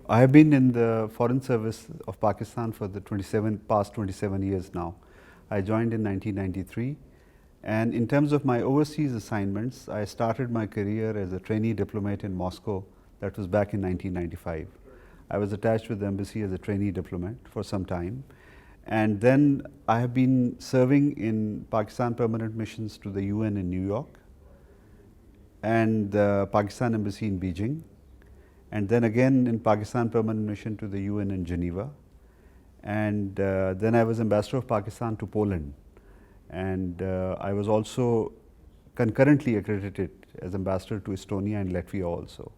I have been in the Foreign Service of Pakistan for the past 27 years now. I joined in 1993, and in terms of my overseas assignments, I started my career as a trainee diplomat in Moscow. That was back in 1995. I was attached with the embassy as a trainee diplomat for some time, and then I have been serving in Pakistan permanent missions to the UN in New York and the Pakistan embassy in Beijing, and then again in Pakistan permanent mission to the UN in Geneva, and then I was ambassador of Pakistan to Poland, and I was also concurrently accredited as ambassador to Estonia and Latvia also.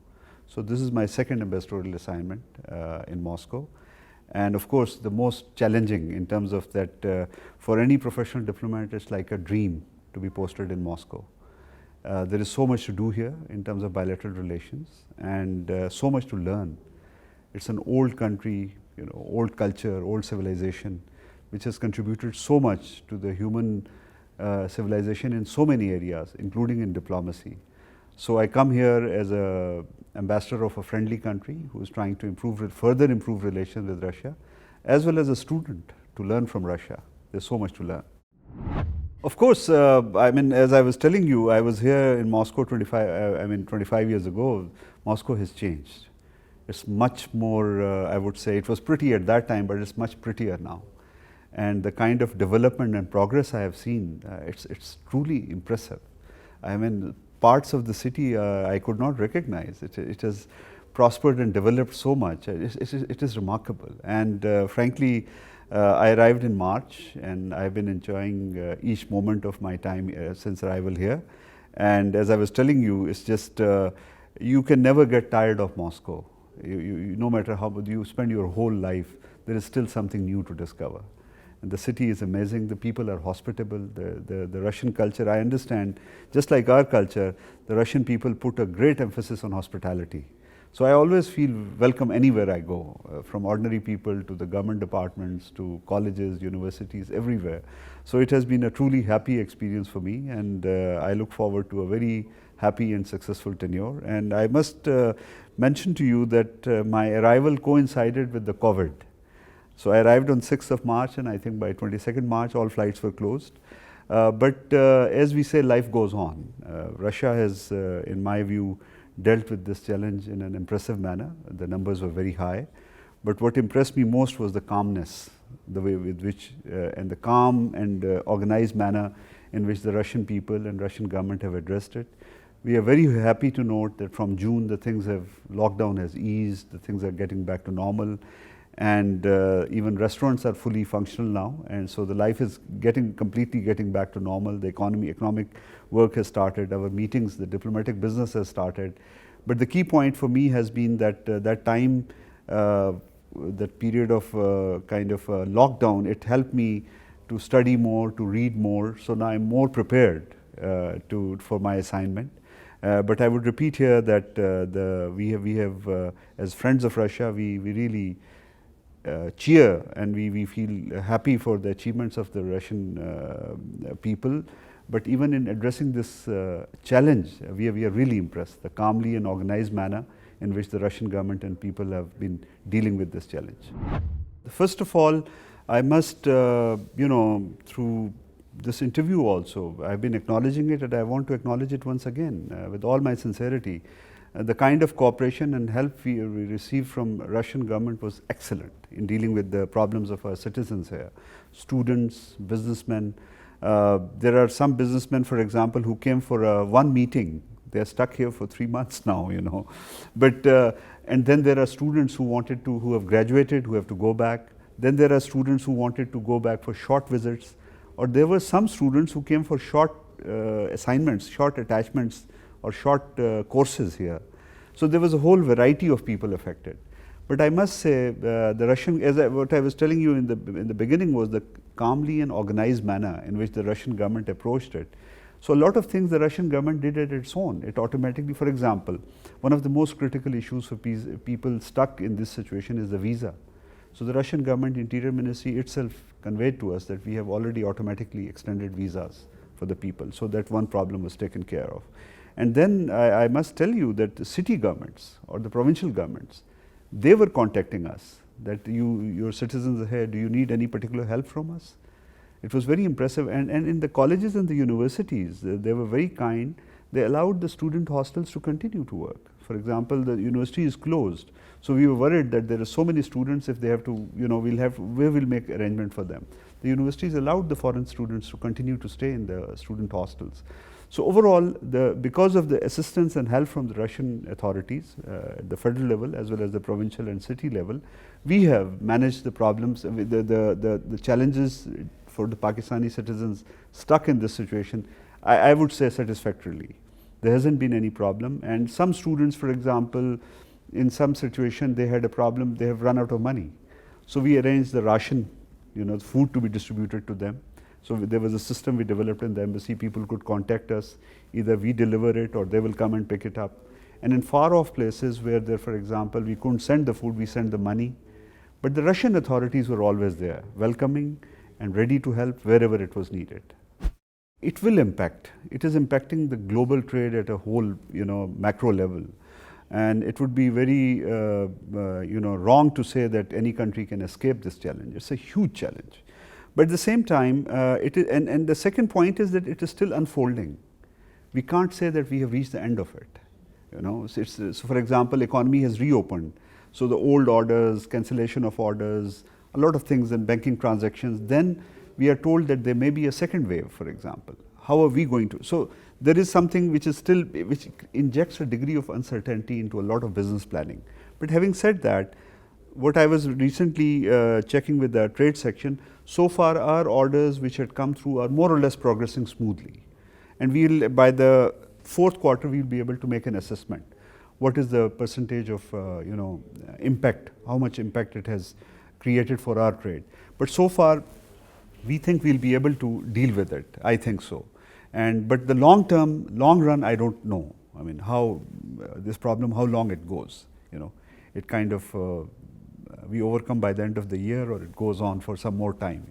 So this is my second ambassadorial assignment in Moscow, and of course the most challenging in terms of that for any professional diplomat it's like a dream to be posted in Moscow. There is so much to do here in terms of bilateral relations, and so much to learn. It's an old country, old culture, old civilization, which has contributed so much to the human civilization in so many areas, including in diplomacy. So I come here as an ambassador of a friendly country who is trying to further improve relations with Russia, as well as a student to learn from Russia. There's so much to learn. Of course, I mean, as I was telling you, I was here in Moscow 25 years ago. Moscow has changed. It's much more, I would say, it was pretty at that time, but it's much prettier now. And the kind of development and progress I have seen, it's truly impressive. I mean, parts of the city I could not recognize. It has prospered and developed so much. It is remarkable. And frankly, I arrived in March, and I've been enjoying each moment of my time since arrival here. And as I was telling you, it's just, you can never get tired of Moscow. No matter how you spend your whole life, there is still something new to discover. And the city is amazing, the people are hospitable, the Russian culture, I understand, just like our culture, the Russian people put a great emphasis on hospitality. So I always feel welcome anywhere I go, from ordinary people to the government departments to colleges, universities, everywhere. So it has been a truly happy experience for me, and I look forward to a very happy and successful tenure. And I must mention to you that my arrival coincided with the COVID. So I arrived on 6th of March, and I think by 22nd March all flights were closed. But as we say, life goes on. Russia has, in my view, dealt with this challenge in an impressive manner. The numbers were very high. But what impressed me most was the calmness, the way with which, and the calm and organized manner in which the Russian people and Russian government have addressed it. We are very happy to note that from June, lockdown has eased, the things are getting back to normal, and even restaurants are fully functional now, and so the life is completely getting back to normal. The economic work has started, our meetings, the diplomatic business has started. But the key point for me has been that that time, that period of kind of lockdown, it helped me to study more, to read more, so now I'm more prepared for my assignment. But I would repeat here that we have as friends of Russia, we really cheer, and we feel happy for the achievements of the Russian people. But even in addressing this challenge, we are really impressed, the calmly and organized manner in which the Russian government and people have been dealing with this challenge. First of all, I must, through this interview also, I've been acknowledging it, and I want to acknowledge it once again with all my sincerity. The kind of cooperation and help we received from Russian government was excellent in dealing with the problems of our citizens here. Students, businessmen. There are some businessmen, for example, who came for one meeting. They are stuck here for 3 months now, But, and then there are students who have graduated, who have to go back. Then there are students who wanted to go back for short visits. Or there were some students who came for short assignments, short attachments, or short courses here. So there was a whole variety of people affected. But I must say, the Russian, what I was telling you in the beginning was the calmly and organized manner in which the Russian government approached it. So a lot of things the Russian government did at its own. It automatically, for example, one of the most critical issues for people stuck in this situation is the visa. So the Russian government Interior Ministry itself conveyed to us that we have already automatically extended visas for the people. So that one problem was taken care of. And then I must tell you that the city governments or the provincial governments, they were contacting us that your citizens are here, do you need any particular help from us? It was very impressive, and in the colleges and the universities, they were very kind. They allowed the student hostels to continue to work. For example, the university is closed, so we were worried that there are so many students, if they have to, we will make arrangement for them. The universities allowed the foreign students to continue to stay in the student hostels. So overall, because of the assistance and help from the Russian authorities at the federal level as well as the provincial and city level, we have managed the problems, the challenges for the Pakistani citizens stuck in this situation, I would say satisfactorily. There hasn't been any problem, and some students, for example, in some situation they had a problem, they have run out of money. So we arranged the ration, food to be distributed to them. So there was a system we developed in the embassy. People could contact us, either we deliver it or they will come and pick it up. And in far off places where there, for example, we couldn't send the food, we sent the money. But the Russian authorities were always there, welcoming and ready to help wherever it was needed. It will impact. It is impacting the global trade at a whole, macro level. And it would be very, wrong to say that any country can escape this challenge. It's a huge challenge. But at the same time, and the second point is that it is still unfolding. We can't say that we have reached the end of it. So for example, economy has reopened. So the old orders, cancellation of orders, a lot of things in banking transactions, then we are told that there may be a second wave, for example. How are we going to? So there is something which injects a degree of uncertainty into a lot of business planning. But having said that, what I was recently checking with the trade section, so far our orders which had come through are more or less progressing smoothly. And by the fourth quarter, we'll be able to make an assessment. What is the percentage of impact, how much impact it has created for our trade. But so far, we think we'll be able to deal with it. I think so. But the long run, I don't know. I mean, how this problem, how long it goes. It kind of we overcome by the end of the year, or it goes on for some more time.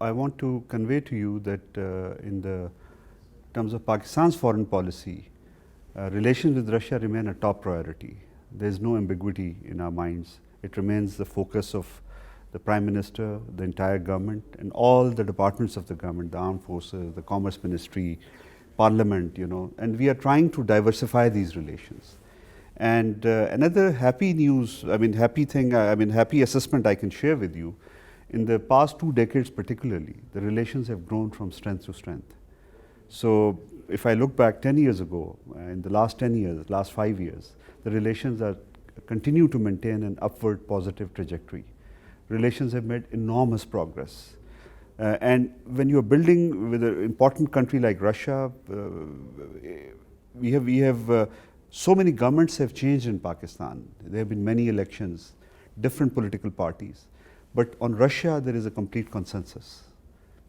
I want to convey to you that in the terms of Pakistan's foreign policy, relations with Russia remain a top priority. There is no ambiguity in our minds. It remains the focus of the Prime Minister, the entire government, and all the departments of the government, the armed forces, the Commerce Ministry, Parliament, and we are trying to diversify these relations. And another happy assessment I can share with you, in the past 2 decades particularly, the relations have grown from strength to strength. So if I look back 10 years ago, in the last 10 years, last 5 years, the relations continue to maintain an upward positive trajectory. Relations have made enormous progress. And when you are building with an important country like Russia, we have so many governments have changed in Pakistan. There have been many elections, different political parties. But on Russia, there is a complete consensus.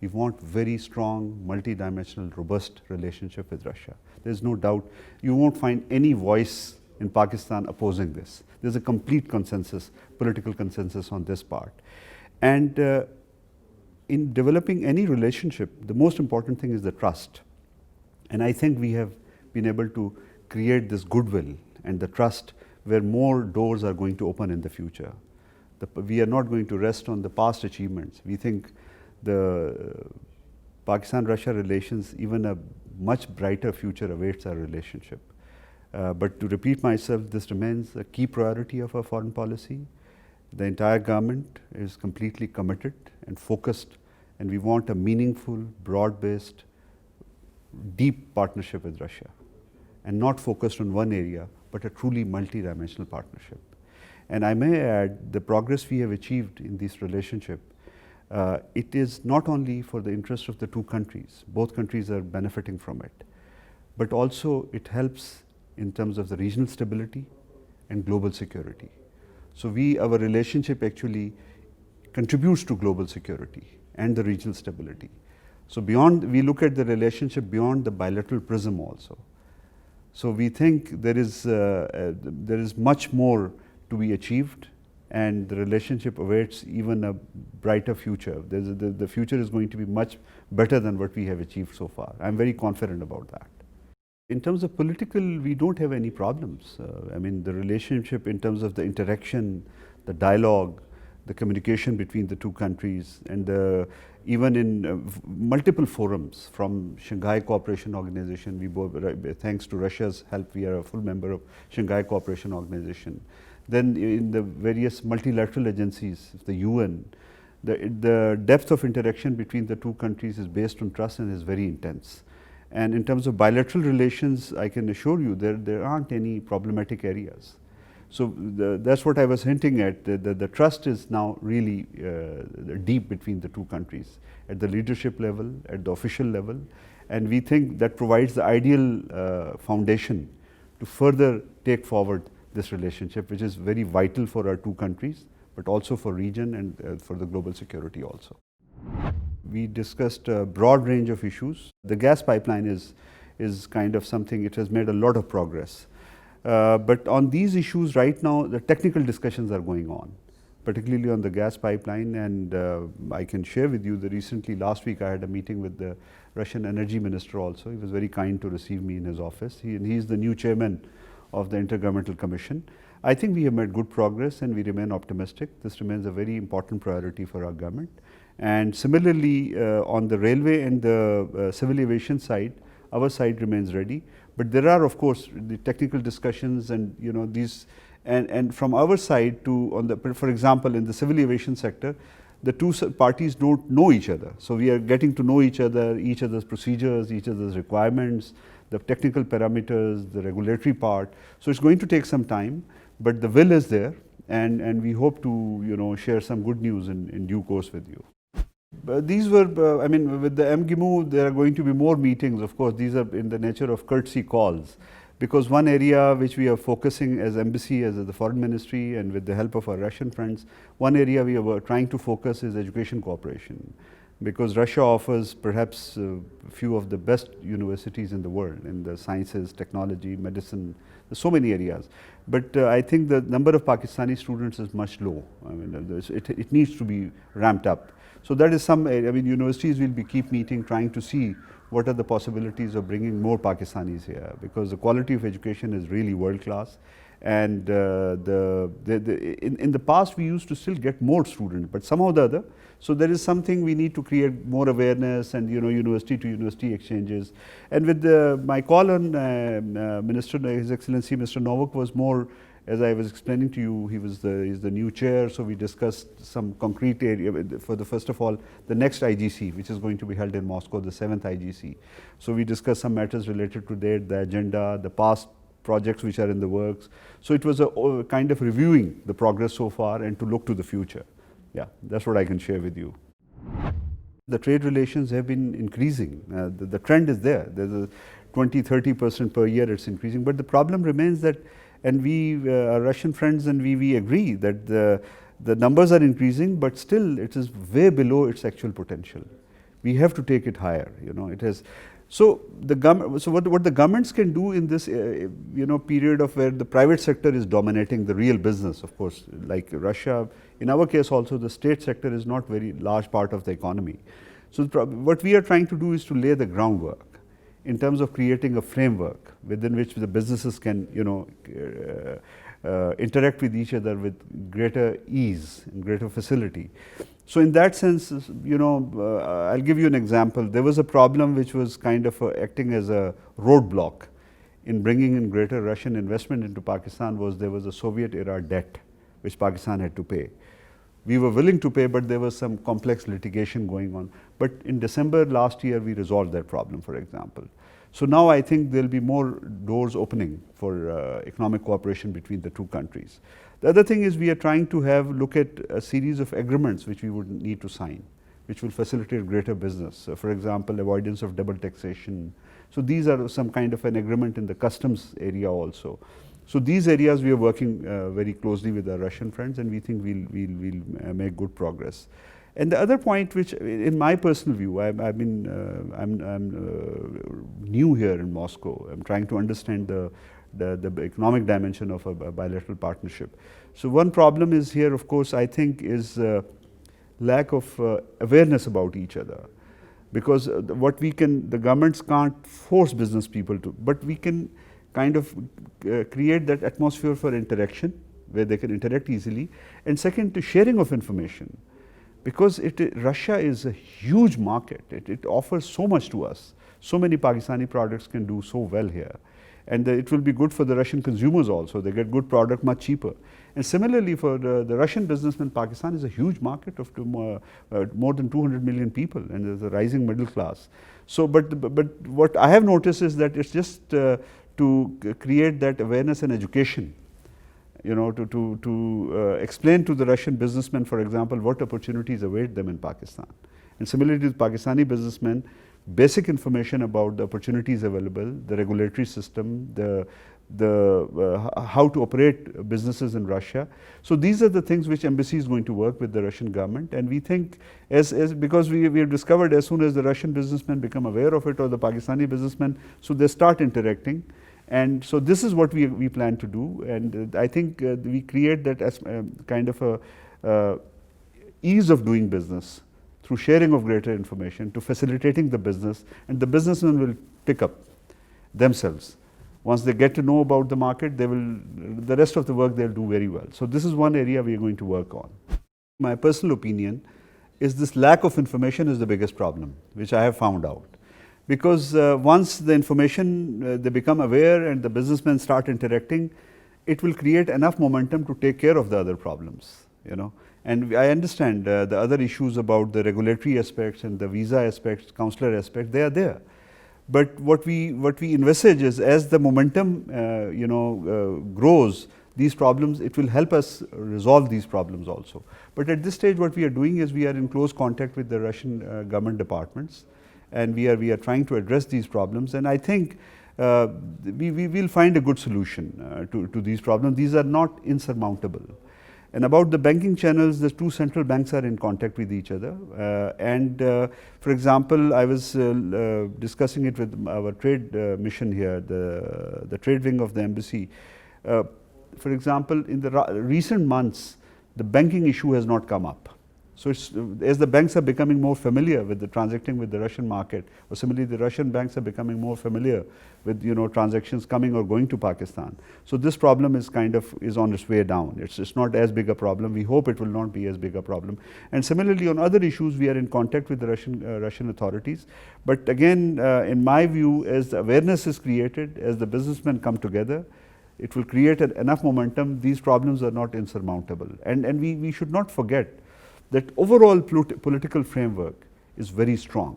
We want very strong, multidimensional, robust relationship with Russia. There's no doubt. You won't find any voice in Pakistan opposing this. There's a complete consensus, political consensus on this part. And in developing any relationship, the most important thing is the trust. And I think we have been able to create this goodwill and the trust where more doors are going to open in the future. We are not going to rest on the past achievements. We think the Pakistan-Russia relations, even a much brighter future awaits our relationship. But to repeat myself, this remains a key priority of our foreign policy. The entire government is completely committed and focused, and we want a meaningful, broad-based, deep partnership with Russia, and not focused on one area, but a truly multi-dimensional partnership. And I may add, the progress we have achieved in this relationship, it is not only for the interest of the two countries, both countries are benefiting from it, but also it helps in terms of the regional stability and global security. So our relationship actually contributes to global security and the regional stability. So we look at the relationship beyond the bilateral prism also. So we think there is much more to be achieved, and the relationship awaits even a brighter future. The future is going to be much better than what we have achieved so far. I'm very confident about that. In terms of political, we don't have any problems. I mean, the relationship in terms of the interaction, the dialogue, the communication between the two countries, and even in multiple forums, from Shanghai Cooperation Organization, thanks to Russia's help, we are a full member of Shanghai Cooperation Organization. Then in the various multilateral agencies, the UN, the depth of interaction between the two countries is based on trust and is very intense. And in terms of bilateral relations, I can assure you there aren't any problematic areas. So that's what I was hinting at. The trust is now really deep between the two countries at the leadership level, at the official level, and we think that provides the ideal foundation to further take forward this relationship, which is very vital for our two countries, but also for region and for the global security also. We discussed a broad range of issues. The gas pipeline is kind of something, it has made a lot of progress. But on these issues right now, the technical discussions are going on, particularly on the gas pipeline. And I can share with you that recently, last week, I had a meeting with the Russian energy minister also. He was very kind to receive me in his office. He is the new chairman of the Intergovernmental Commission. I think we have made good progress and we remain optimistic. This remains a very important priority for our government. And similarly, on the railway and the civil aviation side, our side remains ready. But there are, of course, the technical discussions and these, and from our side for example, in the civil aviation sector, the two parties don't know each other. So we are getting to know each other's procedures, each other's requirements, the technical parameters, the regulatory part. So it's going to take some time, but the will is there, and we hope to share some good news in due course with you. These were, I mean, with the MGIMO, there are going to be more meetings. Of course, these are in the nature of courtesy calls, because one area which we are focusing as embassy, as the foreign ministry, and with the help of our Russian friends, one area we are trying to focus is education cooperation, because Russia offers perhaps a few of the best universities in the world in the sciences, technology, medicine, so many areas. But I think the number of Pakistani students is much low. I mean, it needs to be ramped up. So that is some, I mean, universities will keep meeting, trying to see what are the possibilities of bringing more Pakistanis here, because the quality of education is really world class. And in the past, we used to still get more students, but somehow or the other. So there is something we need to create more awareness and university to university exchanges. And with my call on Minister, His Excellency Mr. Novak was more, as I was explaining to you, he's the new chair. So we discussed some concrete area for first of all, the next IGC, which is going to be held in Moscow, the 7th IGC. So we discussed some matters related to that, the agenda, the past projects which are in the works. So it was a kind of reviewing the progress so far and to look to the future. Yeah, that's what I can share with you. The trade relations have been increasing. The trend is there. There's a 20–30% per year it's increasing. But the problem remains that, and we, our Russian friends and we agree that the numbers are increasing, but still it is way below its actual potential. We have to take it higher. It has. So what the governments can do in this period of where the private sector is dominating the real business, of course, like Russia, in our case also the state sector is not very large part of the economy. So what we are trying to do is to lay the groundwork in terms of creating a framework within which the businesses can interact with each other with greater ease and greater facility. So in that sense, I'll give you an example. There was a problem which was kind of acting as a roadblock in bringing in greater Russian investment into Pakistan. There was a Soviet era debt which Pakistan had to pay. We were willing to pay, but there was some complex litigation going on. But in December last year, we resolved that problem, for example. So now I think there'll be more doors opening for economic cooperation between the two countries. The other thing is we are trying to look at a series of agreements which we would need to sign, which will facilitate greater business. So for example, avoidance of double taxation. So these are some kind of an agreement in the customs area also. So these areas we are working very closely with our Russian friends, and we think we'll make good progress. And the other point, which in my personal view, I'm new here in Moscow. I'm trying to understand the economic dimension of a bilateral partnership. So one problem is here, of course, I think is lack of awareness about each other. because what we can, the governments can't force business people to, but we can kind of create that atmosphere for interaction where they can interact easily. And second, to sharing of information, because Russia is a huge market. It offers so much to us. So many Pakistani products can do so well here. And it will be good for the Russian consumers also. They get good product much cheaper. And similarly for the Russian businessmen, Pakistan is a huge market of more than 200 million people, and there's a rising middle class. So, but what I have noticed is that it's just to create that awareness and education, you know, to explain to the Russian businessmen, for example, what opportunities await them in Pakistan. And similarly to Pakistani businessmen, basic information about the opportunities available, the regulatory system, how to operate businesses in Russia. So these are the things which embassy is going to work with the Russian government. And we think, because we have discovered as soon as the Russian businessmen become aware of it, or the Pakistani businessmen, so they start interacting. And so this is what we plan to do. And I think we create that as kind of a ease of doing business through sharing of greater information, to facilitating the business, and the businessmen will pick up themselves. Once they get to know about the market, the rest of the work they'll do very well. So this is one area we are going to work on. My personal opinion is this lack of information is the biggest problem, which I have found out. Because once the information, they become aware and the businessmen start interacting, it will create enough momentum to take care of the other problems, you know. And I understand the other issues about the regulatory aspects and the visa aspects, consular aspects, they are there. But what we envisage is, as the momentum grows, these problems, it will help us resolve these problems also. But at this stage, what we are doing is we are in close contact with the Russian government departments, and we are trying to address these problems. And I think we will find a good solution to these problems. These are not insurmountable. And about the banking channels, the two central banks are in contact with each other. For example, I was discussing it with our trade mission here, the trade wing of the embassy. For example, in the recent months, the banking issue has not come up. So as the banks are becoming more familiar with the transacting with the Russian market, or similarly the Russian banks are becoming more familiar with, you know, transactions coming or going to Pakistan. So this problem is on its way down. It's not as big a problem. We hope it will not be as big a problem. And similarly on other issues, we are in contact with the Russian authorities. But again, in my view, as the awareness is created, as the businessmen come together, it will create enough momentum. These problems are not insurmountable. And we should not forget that overall political framework is very strong.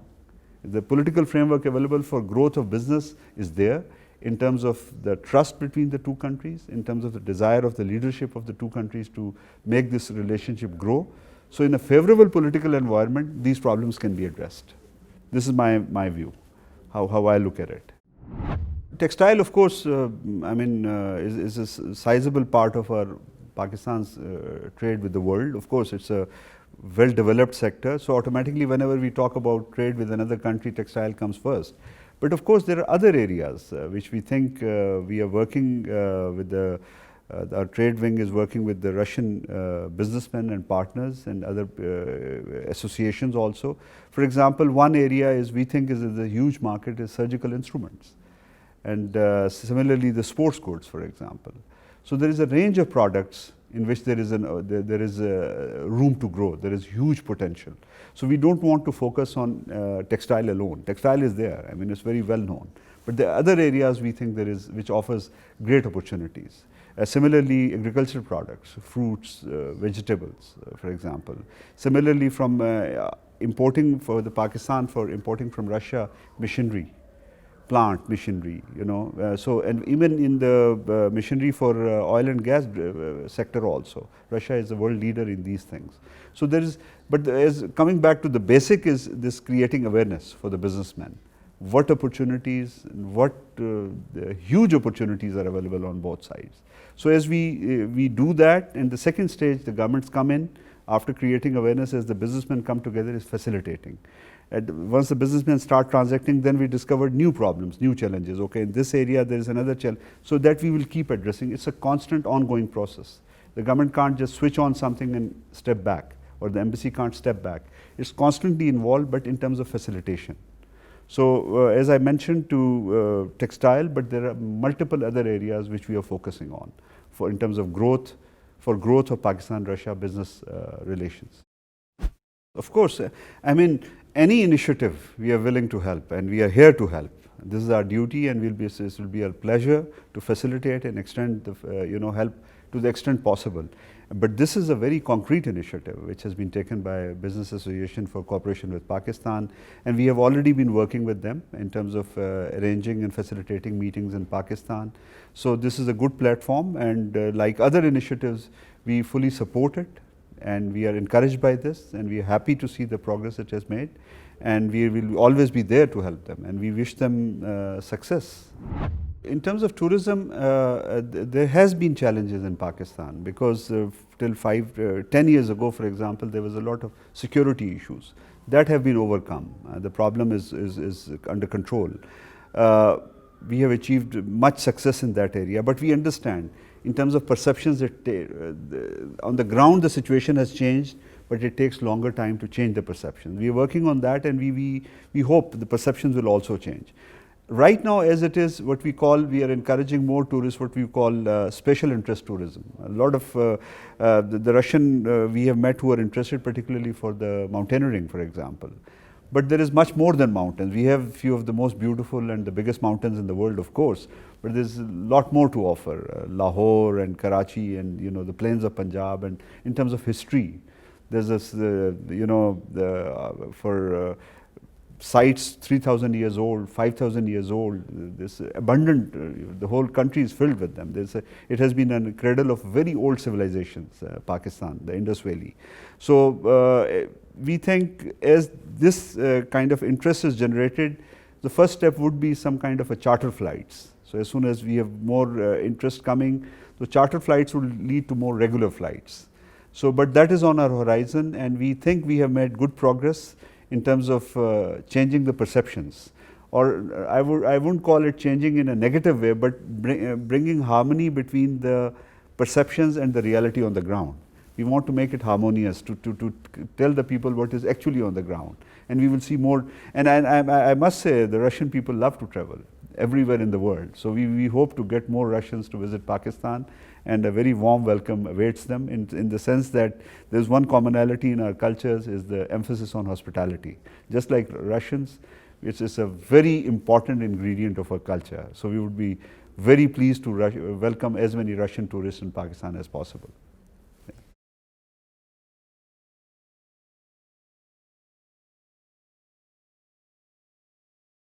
The political framework available for growth of business is there, in terms of the trust between the two countries, in terms of the desire of the leadership of the two countries to make this relationship grow. So in a favorable political environment, these problems can be addressed. This is my view, how I look at it. Textile, of course, is a sizable part of our Pakistan's trade with the world. Of course, it's a well-developed sector, so automatically whenever we talk about trade with another country, textile comes first. But of course, there are other areas which we think we are working with our trade wing is working with the Russian businessmen and partners and other associations also. For example, one area is we think is a huge market is surgical instruments, and similarly the sports goods, for example. So there is a range of products in which there is room to grow. There is huge potential. So we don't want to focus on textile alone. Textile is there. I mean, it's very well known. But the other areas we think which offers great opportunities. Similarly, agricultural products, fruits, vegetables, for example. Similarly, from importing for the Pakistan, for importing from Russia, machinery. Plant machinery, you know, and even in the machinery for oil and gas sector also, Russia is the world leader in these things. So there is, but as coming back to the basic is this creating awareness for the businessmen. What opportunities, what huge opportunities are available on both sides. So as we do that, and the second stage, the governments come in after creating awareness, as the businessmen come together, is facilitating. Once the businessmen start transacting, then we discovered new problems, new challenges. Okay, in this area there is another challenge, so that we will keep addressing. It's a constant ongoing process. The government can't just switch on something and step back. or the embassy can't step back. It's constantly involved, but in terms of facilitation. So as I mentioned to textile, but there are multiple other areas which we are focusing on in terms of growth, for growth of Pakistan-Russia business relations. Of course, I mean, any initiative we are willing to help, and we are here to help. This is our duty, and this will be our pleasure to facilitate and extend the, help to the extent possible. But this is a very concrete initiative which has been taken by Business Association for Cooperation with Pakistan, and we have already been working with them in terms of arranging and facilitating meetings in Pakistan. So this is a good platform, and like other initiatives, we fully support it, and we are encouraged by this, and we are happy to see the progress it has made, and we will always be there to help them, and we wish them success. In terms of tourism, there has been challenges in Pakistan because till 10 years ago, for example, there was a lot of security issues that have been overcome. The problem is under control. We have achieved much success in that area, but we understand in terms of perceptions that on the ground the situation has changed, but it takes longer time to change the perception. We are working on that, and we hope the perceptions will also change. Right now, as it is, we are encouraging more tourists, what we call special interest tourism. A lot of the Russian we have met who are interested particularly for the mountaineering, for example. But there is much more than mountains. We have a few of the most beautiful and the biggest mountains in the world, of course, but there's a lot more to offer. Lahore and Karachi and the plains of Punjab, and in terms of history, there's this, for sites 3,000 years old, 5,000 years old, this abundant, the whole country is filled with them. It has been a cradle of very old civilizations, Pakistan, the Indus Valley. So we think as this kind of interest is generated, the first step would be some kind of a charter flights. So as soon as we have more interest coming, the charter flights will lead to more regular flights. So, but that is on our horizon, and we think we have made good progress in terms of changing the perceptions, or I wouldn't call it changing in a negative way, but bringing harmony between the perceptions and the reality on the ground. We want to make it harmonious, to tell the people what is actually on the ground, and we will see more. And I must say, the Russian people love to travel everywhere in the world. So we hope to get more Russians to visit Pakistan, and a very warm welcome awaits them in the sense that there's one commonality in our cultures is the emphasis on hospitality. Just like Russians, which is a very important ingredient of our culture. So we would be very pleased to welcome as many Russian tourists in Pakistan as possible.